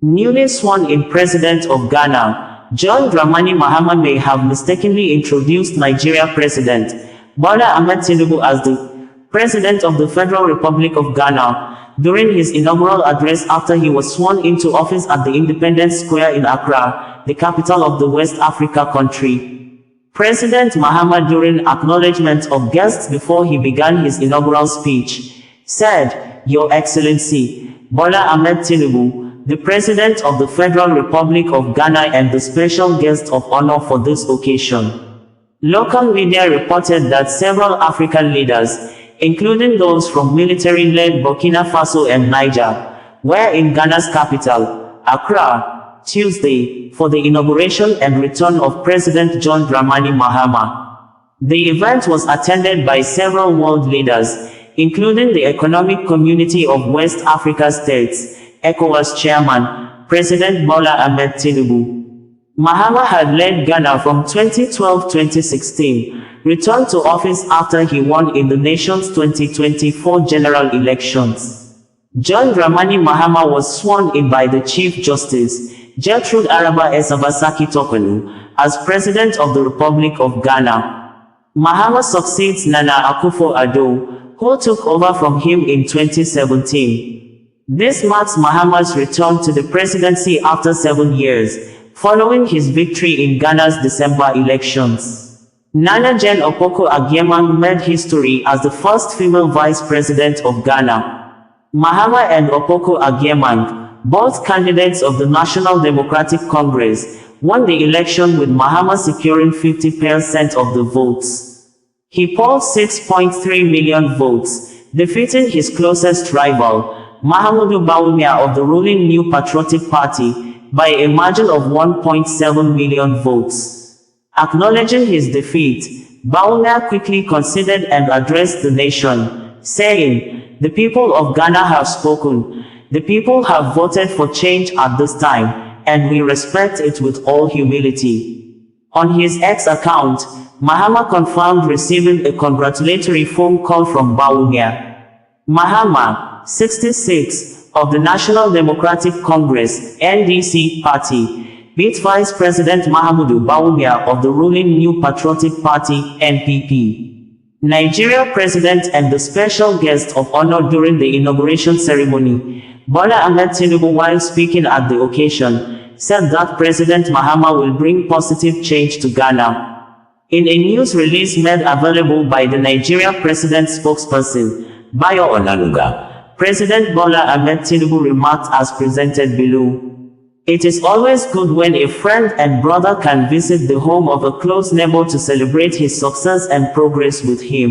Newly sworn-in President of Ghana, John Dramani Mahama may have mistakenly introduced Nigeria President Bola Ahmed Tinubu as the President of the Federal Republic of Ghana during his inaugural address after he was sworn into office at the Independence Square in Accra, the capital of the West Africa country. President Mahama, during acknowledgement of guests before he began his inaugural speech, said, "Your Excellency, Bola Ahmed Tinubu, the President of the Federal Republic of Ghana and the special guest of honor for this occasion." Local media reported that several African leaders, including those from military-led Burkina Faso and Niger, were in Ghana's capital, Accra, Tuesday, for the inauguration and return of President John Dramani Mahama. The event was attended by several world leaders, including the Economic Community of West Africa States, ECOWAS Chairman, President Bola Ahmed Tinubu. Mahama had led Ghana from 2012-2016, returned to office after he won in the nation's 2024 general elections. John Dramani Mahama was sworn in by the Chief Justice, Gertrude Araba Esabasaki Tokolu, as President of the Republic of Ghana. Mahama succeeds Nana Akufo-Addo, who took over from him in 2017. This marks Mahama's return to the presidency after 7 years, following his victory in Ghana's December elections. Nana Jane Opoku-Agyemang made history as the first female vice president of Ghana. Mahama and Opoku-Agyemang, both candidates of the National Democratic Congress, won the election with Mahama securing 50% of the votes. He polled 6.3 million votes, defeating his closest rival, Mahamudu Bawumia of the ruling New Patriotic Party, by a margin of 1.7 million votes. Acknowledging his defeat, Bawumia quickly conceded and addressed the nation, saying, "The people of Ghana have spoken. The people have voted for change at this time, and we respect it with all humility." On his X account, Mahama confirmed receiving a congratulatory phone call from Bawumia. Mahama, 66, of the National Democratic Congress (NDC) party, beat Vice President Mahamudu Bawumia of the ruling New Patriotic Party (NPP). Nigeria President and the special guest of honor during the inauguration ceremony, Bola Ahmed Tinubu, while speaking at the occasion, said that President Mahama will bring positive change to Ghana. In a news release made available by the Nigeria President's spokesperson, Bayo Onanuga, President Bola Ahmed Tinubu remarked as presented below, "It is always good when a friend and brother can visit the home of a close neighbor to celebrate his success and progress with him.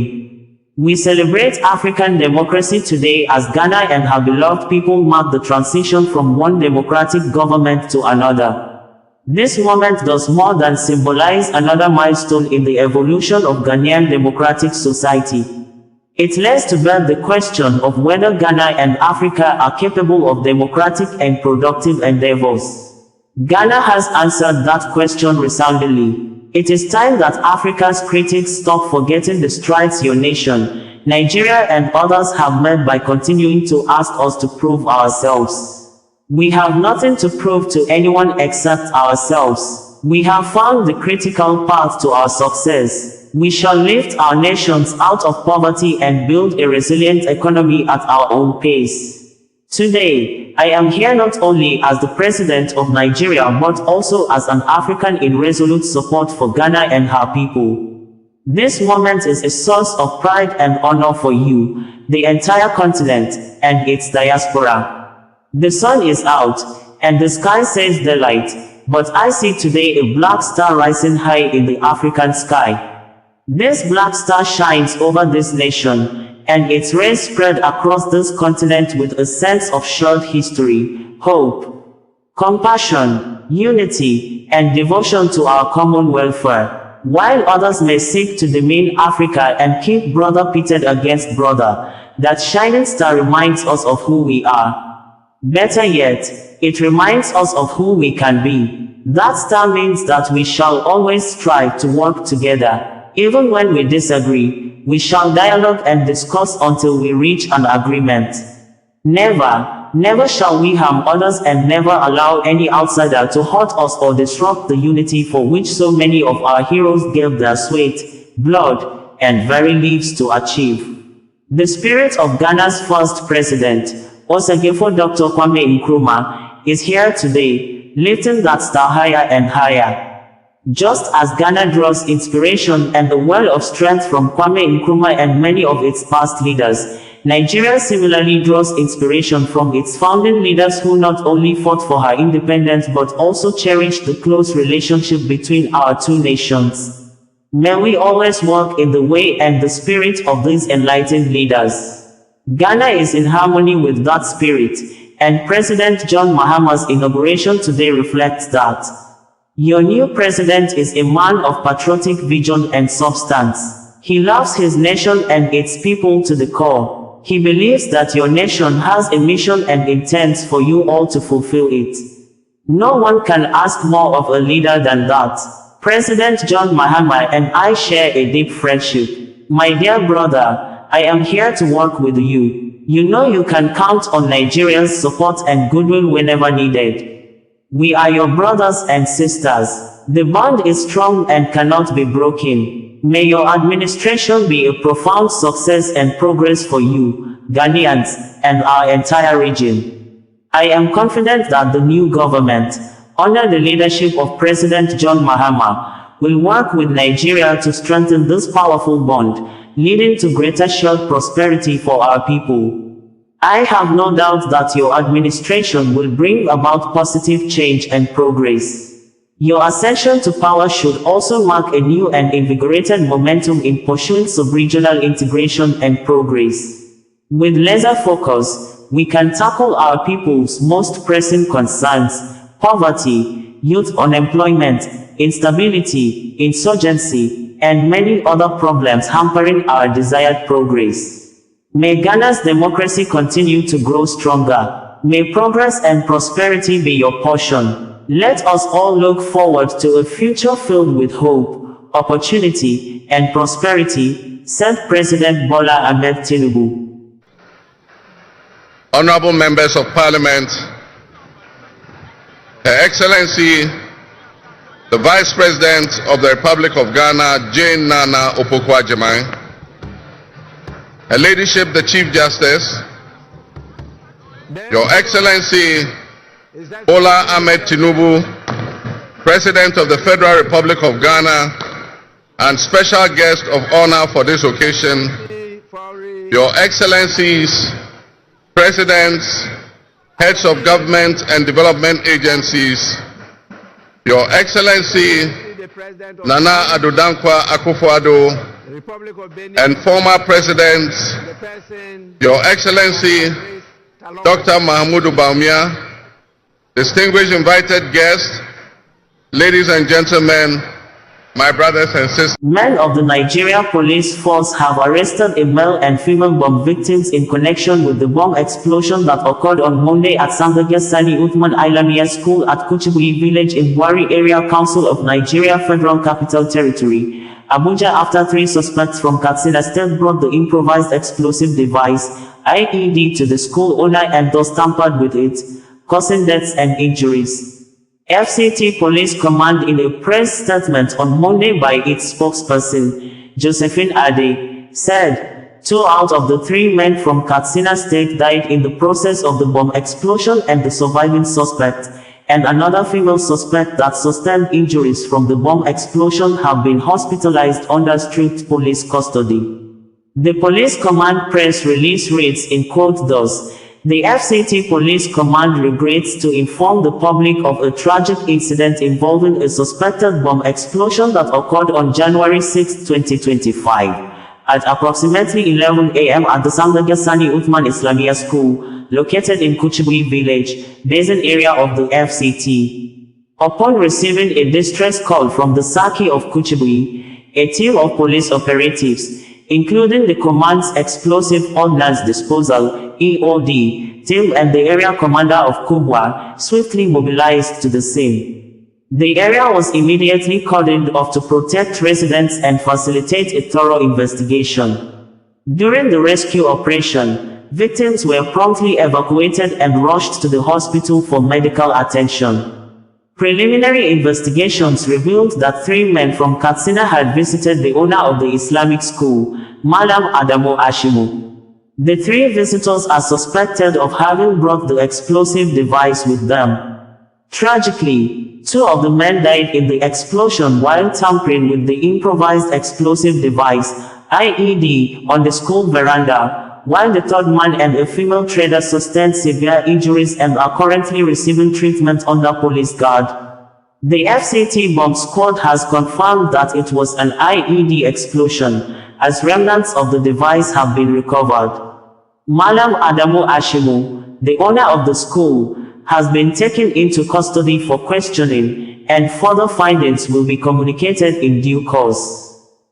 We celebrate African democracy today as Ghana and her beloved people mark the transition from one democratic government to another. This moment does more than symbolize another milestone in the evolution of Ghanaian democratic society. It lays to bear the question of whether Ghana and Africa are capable of democratic and productive endeavors. Ghana has answered that question resoundingly. It is time that Africa's critics stop forgetting the strides your nation, Nigeria and others have made by continuing to ask us to prove ourselves. We have nothing to prove to anyone except ourselves. We have found the critical path to our success. We shall lift our nations out of poverty and build a resilient economy at our own pace. Today, I am here not only as the President of Nigeria but also as an African in resolute support for Ghana and her people. This moment is a source of pride and honor for you, the entire continent, and its diaspora. The sun is out, and the sky says daylight, but I see today a black star rising high in the African sky. This black star shines over this nation, and its rays spread across this continent with a sense of shared history, hope, compassion, unity, and devotion to our common welfare. While others may seek to demean Africa and keep brother pitted against brother, that shining star reminds us of who we are. Better yet, it reminds us of who we can be. That star means that we shall always strive to work together. Even when we disagree, we shall dialogue and discuss until we reach an agreement. Never, Never shall we harm others and never allow any outsider to hurt us or disrupt the unity for which so many of our heroes gave their sweat, blood, and very lives to achieve. The spirit of Ghana's first president, Osagefo Dr. Kwame Nkrumah, is here today, lifting that star higher and higher. Just as Ghana draws inspiration and the well of strength from Kwame Nkrumah and many of its past leaders, Nigeria similarly draws inspiration from its founding leaders who not only fought for her independence but also cherished the close relationship between our two nations. May we always walk in the way and the spirit of these enlightened leaders. Ghana is in harmony with that spirit, and President John Mahama's inauguration today reflects that. Your new president is a man of patriotic vision and substance. He loves his nation and its people to the core. He believes that your nation has a mission and intends for you all to fulfill it. No one can ask more of a leader than that. President John Mahama and I share a deep friendship. My dear brother, I am here to work with you. You know you can count on Nigerians' support and goodwill whenever needed. We are your brothers and sisters. The bond is strong and cannot be broken. May your administration be a profound success and progress for you, Ghanaians, and our entire region. I am confident that the new government, under the leadership of President John Mahama, will work with Nigeria to strengthen this powerful bond, leading to greater shared prosperity for our people. I have no doubt that your administration will bring about positive change and progress. Your ascension to power should also mark a new and invigorated momentum in pursuing sub-regional integration and progress. With laser focus, we can tackle our people's most pressing concerns: poverty, youth unemployment, instability, insurgency, and many other problems hampering our desired progress. May Ghana's democracy continue to grow stronger. May progress and prosperity be your portion. Let us all look forward to a future filled with hope, opportunity, and prosperity, said President Bola Ahmed Tinubu. Honorable Members of Parliament, Her Excellency, the Vice President of the Republic of Ghana, Jane Nana Opoku-Agyeman, Her Ladyship, the Chief Justice, Your Excellency Bola Ahmed Tinubu, President of the Federal Republic of Ghana, and special guest of honor for this occasion, Your Excellencies, Presidents, Heads of Government and Development Agencies, Your Excellency Nana Addo Dankwa Akufo-Addo, and former presidents, Your Excellency Dr. Mahamudu Bawumia, distinguished invited guests, ladies and gentlemen, my brothers and sisters. Men of the Nigeria Police Force have arrested a male and female bomb victims in connection with the bomb explosion that occurred on Monday at Tsangagyar Sani Uthman Islamiya School at Kuchibuyi village in Bwari Area Council of Nigeria Federal Capital Territory, Abuja, after 3 suspects from Katsina State brought the improvised explosive device, IED, to the school owner and thus tampered with it, causing deaths and injuries. FCT Police Command, in a press statement on Monday by its spokesperson, Josephine Ade, said 2 out of the 3 men from Katsina State died in the process of the bomb explosion, and the surviving suspect and another female suspect that sustained injuries from the bomb explosion have been hospitalized under strict police custody. The Police Command press release reads in quote thus: "The FCT Police Command regrets to inform the public of a tragic incident involving a suspected bomb explosion that occurred on January 6, 2025, at approximately 11 a.m. at the Tsangagyar Sani Uthman Islamiya School, located in Kuchibuyi village, basin area of the FCT. Upon receiving a distress call from the Saki of Kuchibuyi, a team of police operatives, including the Command's Explosive Ordnance Disposal (EOD) team and the area commander of Kubwa, swiftly mobilized to the scene. The area was immediately cordoned off to protect residents and facilitate a thorough investigation. During the rescue operation, victims were promptly evacuated and rushed to the hospital for medical attention. Preliminary investigations revealed that 3 men from Katsina had visited the owner of the Islamic school, Malam Adamu Ashimu. The 3 visitors are suspected of having brought the explosive device with them. Tragically, 2 of the men died in the explosion while tampering with the improvised explosive device, IED, on the school veranda, while the 3rd man and a female trader sustained severe injuries and are currently receiving treatment under police guard. The FCT bomb squad has confirmed that it was an IED explosion, as remnants of the device have been recovered. Malam Adamu Ashimu, the owner of the school, has been taken into custody for questioning, and further findings will be communicated in due course.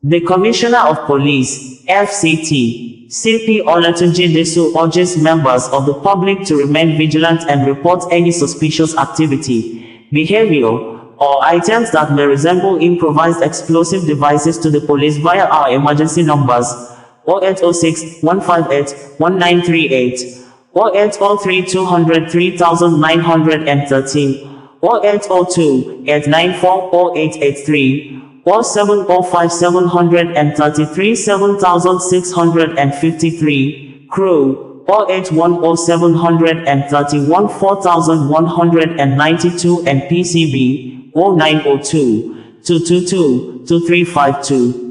The Commissioner of Police, FCT, CP Olatunji Desu, urges members of the public to remain vigilant and report any suspicious activity, behavior, or items that may resemble improvised explosive devices to the police via our emergency numbers 0806 158 1938, 0803 200 3913, 0802 894 0883, 0705 733 7653, crew 0810 731 4192, and PCB 0902 222 2352.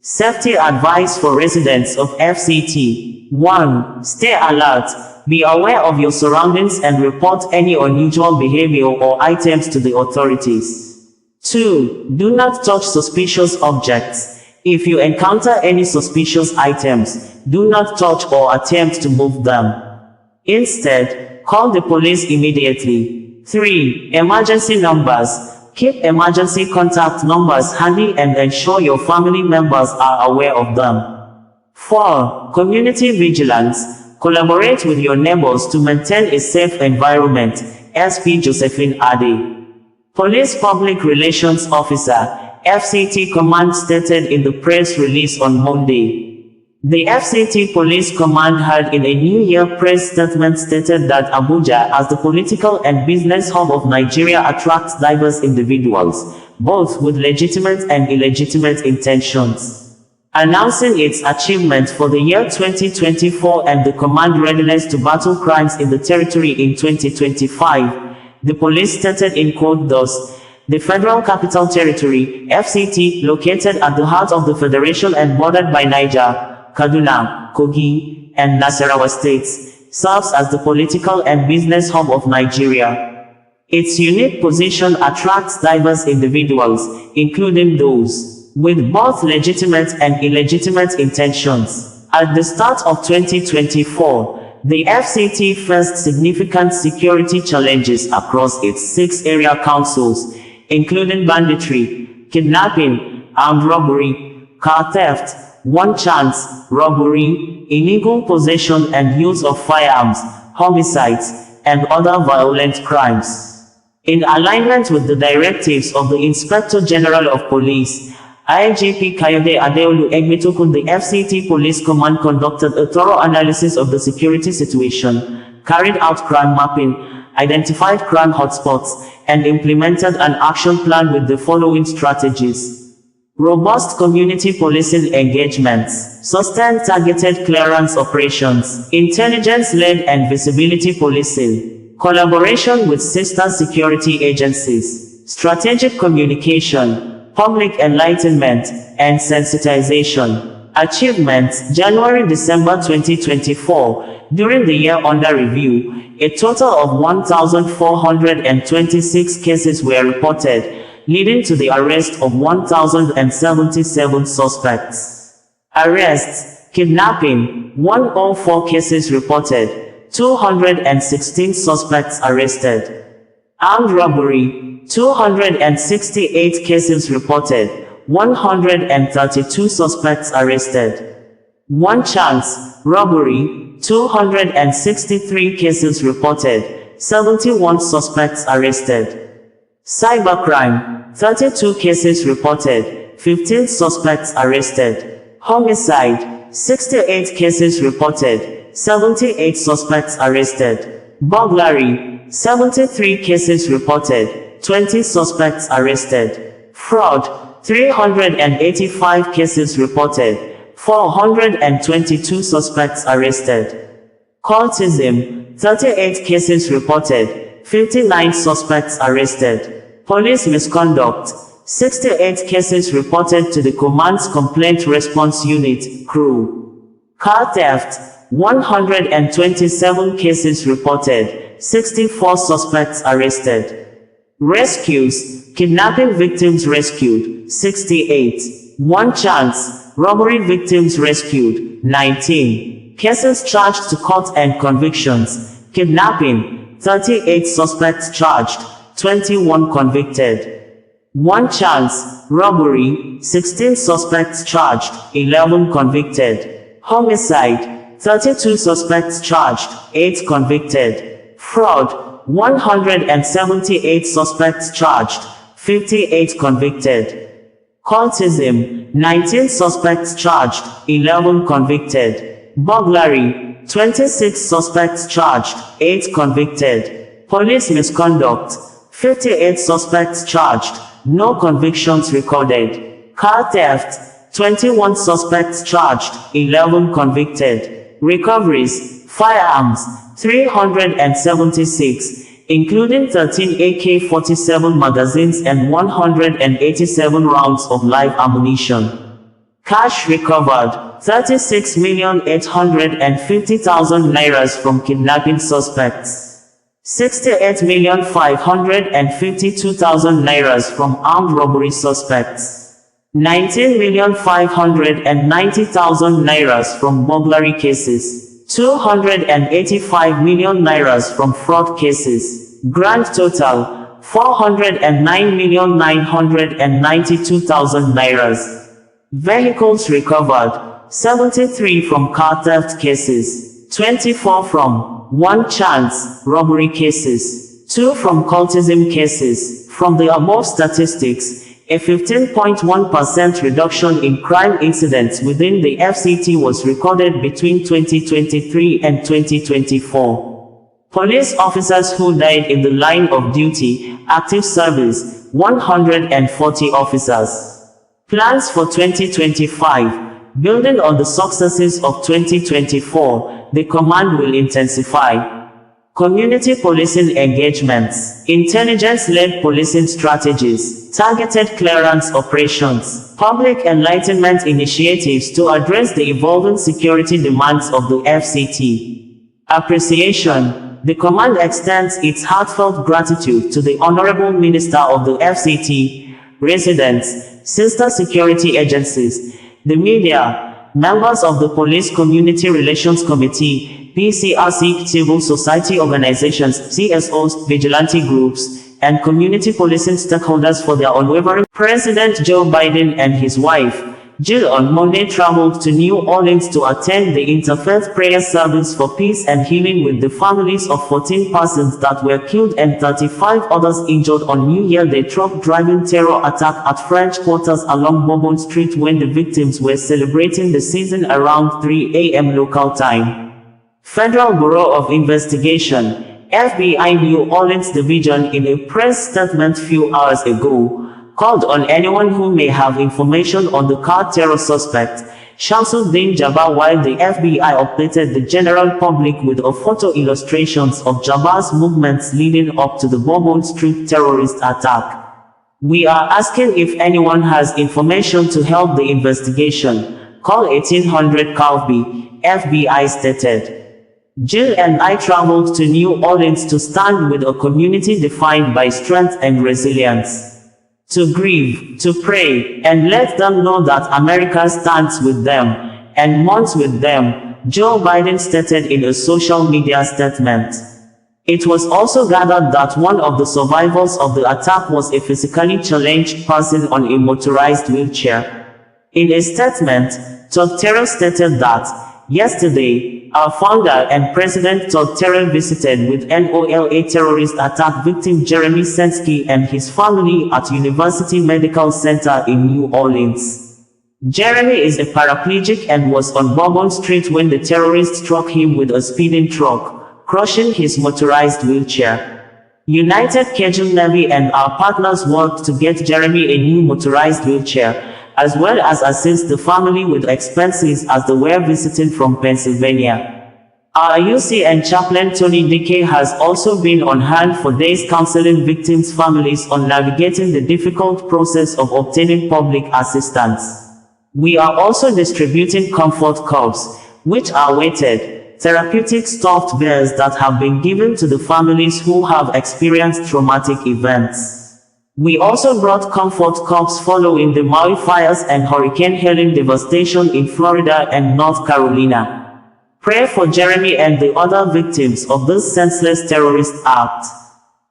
Safety advice for residents of FCT. 1. Stay alert. Be aware of your surroundings and report any unusual behavior or items to the authorities. 2. Do not touch suspicious objects. If you encounter any suspicious items, do not touch or attempt to move them. Instead, call the police immediately. 3. Emergency numbers. Keep emergency contact numbers handy and ensure your family members are aware of them. 4. Community vigilance. Collaborate with your neighbors to maintain a safe environment. SP Josephine Ade, Police Public Relations Officer, FCT Command, stated in the press release on Monday. The FCT Police Command had in a New Year press statement stated that Abuja, as the political and business hub of Nigeria, attracts diverse individuals, both with legitimate and illegitimate intentions. Announcing its achievements for the year 2024 and the command readiness to battle crimes in the territory in 2025, the police stated in quote thus: "The Federal Capital Territory, FCT, located at the heart of the Federation and bordered by Niger, Kaduna, Kogi, and Nasarawa states, serves as the political and business hub of Nigeria. Its unique position attracts diverse individuals, including those with both legitimate and illegitimate intentions. At the start of 2024, the FCT faced significant security challenges across its 6 area councils, including banditry, kidnapping, armed robbery, car theft, one chance robbery, illegal possession and use of firearms, homicides, and other violent crimes. In alignment with the directives of the Inspector General of Police, IGP Kayode Adeolu Egmitokun, the FCT Police Command conducted a thorough analysis of the security situation, carried out crime mapping, identified crime hotspots, and implemented an action plan with the following strategies: robust community policing engagements, sustained targeted clearance operations, intelligence-led and visibility policing, collaboration with sister security agencies, strategic communication, public enlightenment, and sensitization. Achievements: January-December 2024, during the year under review, a total of 1,426 cases were reported, leading to the arrest of 1,077 suspects. Arrests: kidnapping, 104 cases reported, 216 suspects arrested. Armed robbery, 268 cases reported, 132 suspects arrested. One chance robbery, 263 cases reported, 71 suspects arrested. Cybercrime, 32 cases reported, 15 suspects arrested. Homicide, 68 cases reported, 78 suspects arrested. Burglary, 73 cases reported, 20 suspects arrested. Fraud, 385 cases reported, 422 suspects arrested. Cultism, 38 cases reported, 59 suspects arrested. Police misconduct, 68 cases reported to the Command's Complaint Response Unit, CRU. Car theft, 127 cases reported, 64 suspects arrested. Rescues, kidnapping victims rescued, 68. One chance, robbery victims rescued, 19. Cases charged to court and convictions, kidnapping, 38 suspects charged, 21 convicted. One chance, robbery, 16 suspects charged, 11 convicted. Homicide, 32 suspects charged, 8 convicted. Fraud, 178 suspects charged, 58 convicted. Cultism, 19 suspects charged, 11 convicted. Burglary, 26 suspects charged, 8 convicted. Police misconduct, 58 suspects charged, no convictions recorded. Car theft, 21 suspects charged, 11 convicted. Recoveries, firearms, 376, including 13 AK-47 magazines and 187 rounds of live ammunition. Cash recovered, 36,850,000 naira from kidnapping suspects. 68,552,000 naira from armed robbery suspects. 19,590,000 naira from burglary cases. 285 million naira from fraud cases. Grand total, 409,992,000 naira. Vehicles recovered, 73 from car theft cases, 24 from one chance robbery cases, 2 from cultism cases. From the above statistics, a 15.1% reduction in crime incidents within the FCT was recorded between 2023 and 2024. Police officers who died in the line of duty, active service, 140 officers. Plans for 2025. Building on the successes of 2024, the command will intensify community policing engagements, intelligence-led policing strategies, targeted clearance operations, public enlightenment initiatives to address the evolving security demands of the FCT. Appreciation. The command extends its heartfelt gratitude to the Honorable Minister of the FCT, residents, sister security agencies, the media, members of the Police Community Relations Committee, PCRC, civil society organizations, CSOs, vigilante groups, and community policing stakeholders for their unwavering. President Joe Biden and his wife, Jill, on Monday traveled to New Orleans to attend the interfaith prayer service for peace and healing with the families of 14 persons that were killed and 35 others injured on New Year Day truck-driving terror attack at French Quarters along Bourbon Street when the victims were celebrating the season around 3 a.m. local time. Federal Bureau of Investigation, FBI New Orleans Division, in a press statement few hours ago, called on anyone who may have information on the car terror suspect, Shamsuddin Jabbar, while the FBI updated the general public with a photo illustrations of Jabbar's movements leading up to the Bourbon Street terrorist attack. We are asking if anyone has information to help the investigation. Call 1800-CALB, FBI stated. Jill and I traveled to New Orleans to stand with a community defined by strength and resilience. To grieve, to pray, and let them know that America stands with them, and mourns with them, Joe Biden stated in a social media statement. It was also gathered that one of the survivors of the attack was a physically challenged person on a motorized wheelchair. In a statement, Todd Terrell stated that, yesterday, our founder and President Todd Terrell visited with NOLA terrorist attack victim Jeremy Sensky and his family at University Medical Center in New Orleans. Jeremy is a paraplegic and was on Bourbon Street when the terrorists struck him with a speeding truck, crushing his motorized wheelchair. United Kingdom Navy and our partners worked to get Jeremy a new motorized wheelchair, as well as assist the family with expenses as they were visiting from Pennsylvania. Our UCN chaplain Tony Dike has also been on hand for days counseling victims' families on navigating the difficult process of obtaining public assistance. We are also distributing comfort cups, which are weighted, therapeutic stuffed bears that have been given to the families who have experienced traumatic events. We also brought comfort cups following the Maui fires and Hurricane Helene devastation in Florida and North Carolina. Pray for Jeremy and the other victims of this senseless terrorist act.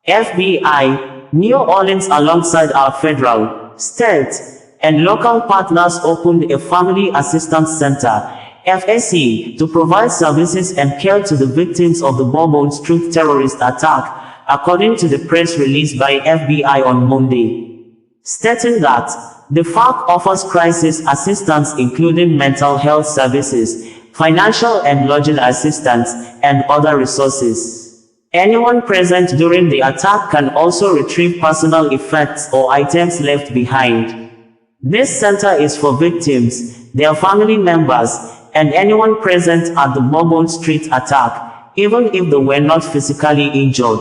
FBI, New Orleans alongside our federal, state, and local partners opened a Family Assistance Center, FAC, to provide services and care to the victims of the Bourbon Street terrorist attack, according to the press release by FBI on Monday, stating that the FAC offers crisis assistance including mental health services, financial and lodging assistance, and other resources. Anyone present during the attack can also retrieve personal effects or items left behind. This center is for victims, their family members, and anyone present at the Bourbon Street attack, even if they were not physically injured.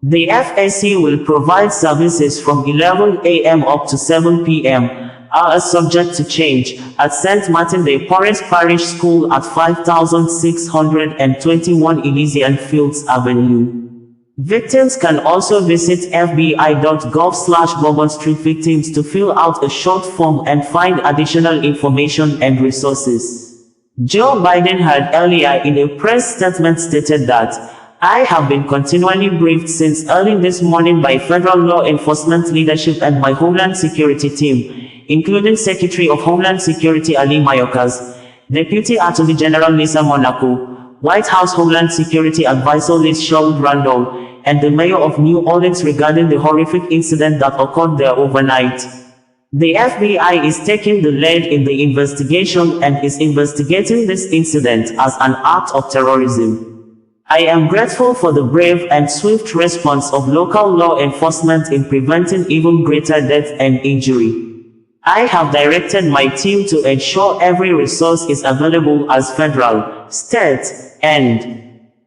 The FAC will provide services from 11 a.m. up to 7 p.m., hours subject to change, at St. Martin de Porres Parish School at 5621 Elysian Fields Avenue. Victims can also visit fbi.gov/Bourbon Street Victims to fill out a short form and find additional information and resources. Joe Biden had earlier in a press statement stated that, "I have been continually briefed since early this morning by federal law enforcement leadership and my Homeland Security team, including Secretary of Homeland Security Ali Mayorkas, Deputy Attorney General Lisa Monaco, White House Homeland Security Advisor Liz Sherwood Randall, and the Mayor of New Orleans regarding the horrific incident that occurred there overnight. The FBI is taking the lead in the investigation and is investigating this incident as an act of terrorism. I am grateful for the brave and swift response of local law enforcement in preventing even greater death and injury. I have directed my team to ensure every resource is available as federal, state, and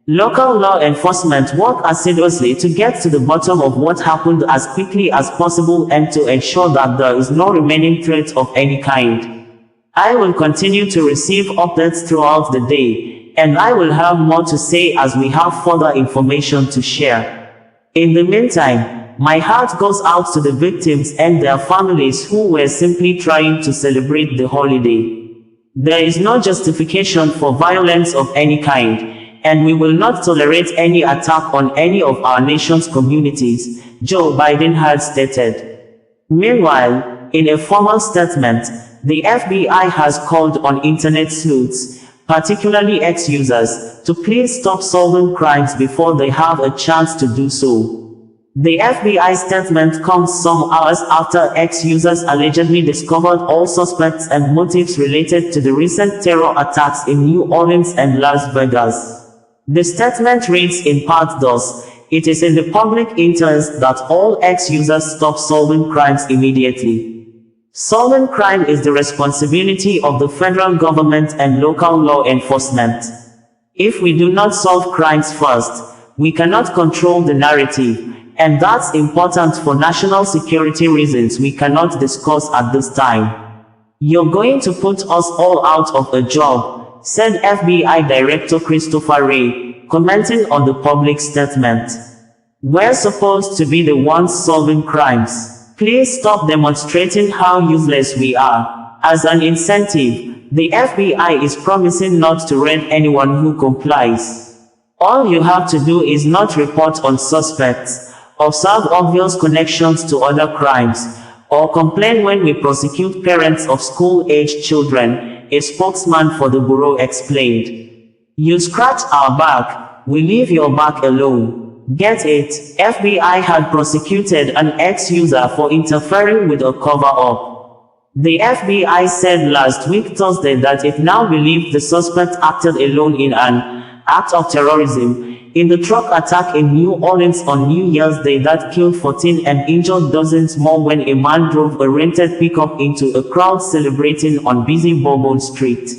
local law enforcement work assiduously to get to the bottom of what happened as quickly as possible and to ensure that there is no remaining threat of any kind. I will continue to receive updates throughout the day, and I will have more to say as we have further information to share. In the meantime, my heart goes out to the victims and their families who were simply trying to celebrate the holiday. There is no justification for violence of any kind, and we will not tolerate any attack on any of our nation's communities, Joe Biden had stated. Meanwhile, in a formal statement, the FBI has called on internet sleuths, particularly ex-users, to please stop solving crimes before they have a chance to do so. The FBI statement comes some hours after ex-users allegedly discovered all suspects and motives related to the recent terror attacks in New Orleans and Las Vegas. The statement reads in part thus: "It is in the public interest that all ex-users stop solving crimes immediately. Solving crime is the responsibility of the federal government and local law enforcement. If we do not solve crimes first, we cannot control the narrative, and that's important for national security reasons we cannot discuss at this time. You're going to put us all out of a job," said FBI Director Christopher Wray, commenting on the public statement. "We're supposed to be the ones solving crimes. Please stop demonstrating how useless we are." As an incentive, the FBI is promising not to raid anyone who complies. All you have to do is not report on suspects, observe obvious connections to other crimes, or complain when we prosecute parents of school-aged children, a spokesman for the bureau explained. "You scratch our back, we leave your back alone. Get it?" FBI had prosecuted an ex-user for interfering with a cover-up. The FBI said last week Thursday that it now believes the suspect acted alone in an act of terrorism in the truck attack in New Orleans on New Year's Day that killed 14 and injured dozens more when a man drove a rented pickup into a crowd celebrating on busy Bourbon Street.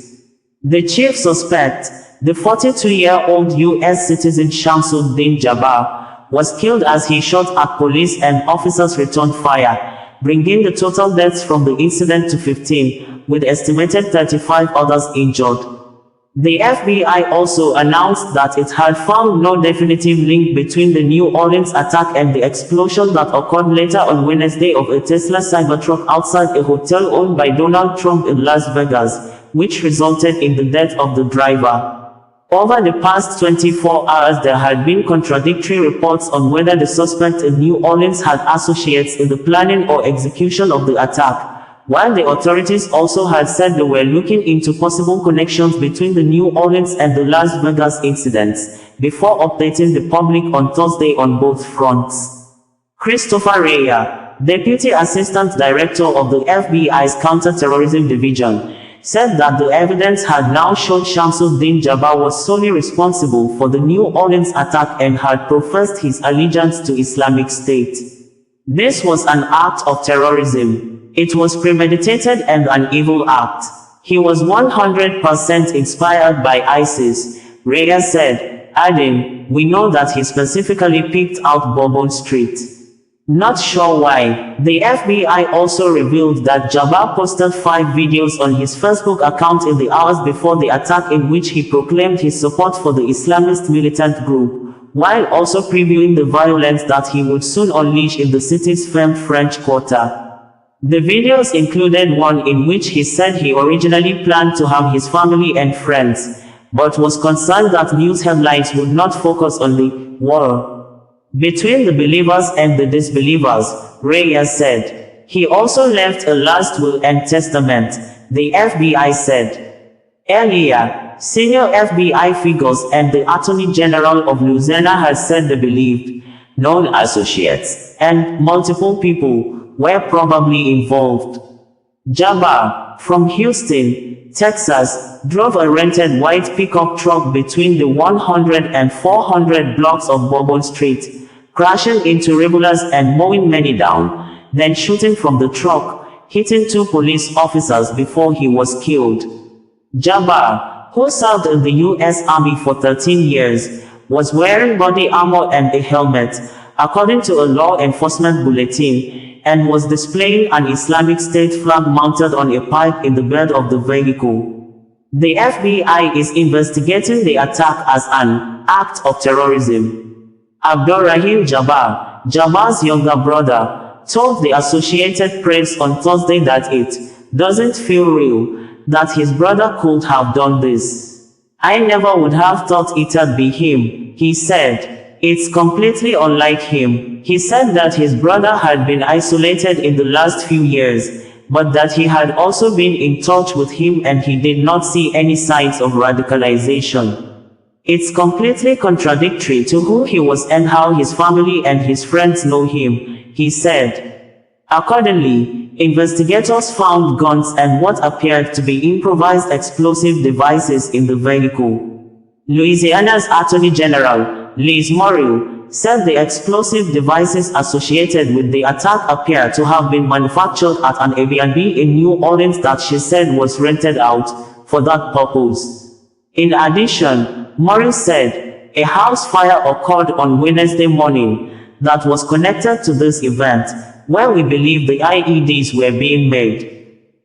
The chief suspect, the 42-year-old U.S. citizen Shamsuddin Jabbar, was killed as he shot at police and officers returned fire, bringing the total deaths from the incident to 15, with estimated 35 others injured. The FBI also announced that it had found no definitive link between the New Orleans attack and the explosion that occurred later on Wednesday of a Tesla Cybertruck outside a hotel owned by Donald Trump in Las Vegas, which resulted in the death of the driver. Over the past 24 hours there had been contradictory reports on whether the suspect in New Orleans had associates in the planning or execution of the attack, while the authorities also had said they were looking into possible connections between the New Orleans and the Las Vegas incidents, before updating the public on Thursday on both fronts. Christopher Reya, Deputy Assistant Director of the FBI's Counter-Terrorism Division, said that the evidence had now shown Shamsuddin Jabbar was solely responsible for the New Orleans attack and had professed his allegiance to Islamic State. This was an act of terrorism. It was premeditated and an evil act. He was 100% inspired by ISIS, Reya said, adding, "We know that he specifically picked out Bourbon Street. Not sure why." The FBI also revealed that Jabbar posted 5 videos on his Facebook account in the hours before the attack in which he proclaimed his support for the Islamist militant group, while also previewing the violence that he would soon unleash in the city's famed French Quarter. The videos included one in which he said he originally planned to harm his family and friends, but was concerned that news headlines would not focus on the war between the believers and the disbelievers, Reya said. He also left a last will and testament, the FBI said. Earlier, senior FBI figures and the Attorney General of Louisiana had said they believed known associates and multiple people were probably involved. Jabbar, from Houston, Texas, drove a rented white pickup truck between the 100 and 400 blocks of Bourbon Street, crashing into regulars and mowing many down, then shooting from the truck, hitting 2 police officers before he was killed. Jabbar, who served in the U.S. Army for 13 years, was wearing body armor and a helmet, according to a law enforcement bulletin, and was displaying an Islamic State flag mounted on a pipe in the bed of the vehicle. The FBI is investigating the attack as an act of terrorism. Abdurrahim Jabbar, Jabbar's younger brother, told the Associated Press on Thursday that it doesn't feel real that his brother could have done this. "I never would have thought it'd be him," he said. "It's completely unlike him." He said that his brother had been isolated in the last few years, but that he had also been in touch with him and he did not see any signs of radicalization. "It's completely contradictory to who he was and how his family and his friends know him," he said. Accordingly, investigators found guns and what appeared to be improvised explosive devices in the vehicle. Louisiana's Attorney General, Liz Muriel, said the explosive devices associated with the attack appear to have been manufactured at an Airbnb in New Orleans that she said was rented out for that purpose. In addition, Muriel said, a house fire occurred on Wednesday morning that was connected to this event, where we believe the IEDs were being made.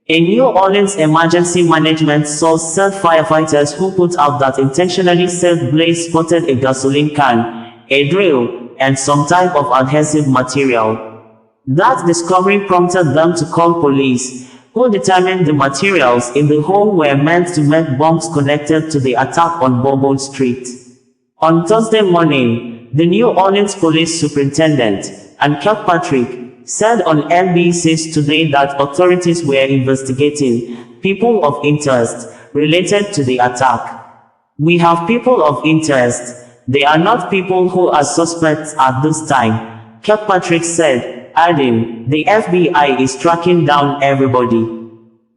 A New Orleans emergency management source said firefighters who put out that intentionally set blaze spotted a gasoline can, a drill, and some type of adhesive material. That discovery prompted them to call police, who determined the materials in the home were meant to make bombs connected to the attack on Bourbon Street. On Thursday morning, the New Orleans Police Superintendent, Ann Kirkpatrick, said on NBC's Today that authorities were investigating people of interest related to the attack. "We have people of interest. They are not people who are suspects at this time," Kirkpatrick said, adding, "The FBI is tracking down everybody."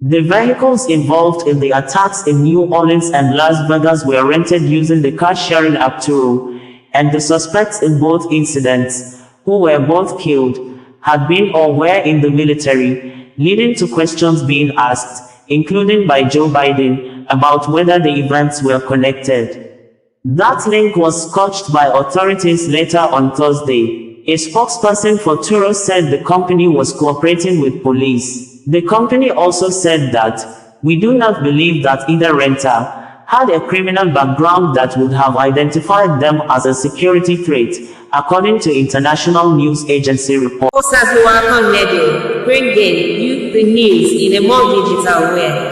The vehicles involved in the attacks in New Orleans and Las Vegas were rented using the car-sharing app Turo, and the suspects in both incidents, who were both killed, had been or were in the military, leading to questions being asked, including by Joe Biden, about whether the events were connected. That link was scotched by authorities later on Thursday. A spokesperson for Turo said the company was cooperating with police. The company also said that, "We do not believe that either renter had a criminal background that would have identified them as a security threat," according to international news agency reports. Bringing you the news in a more digital way.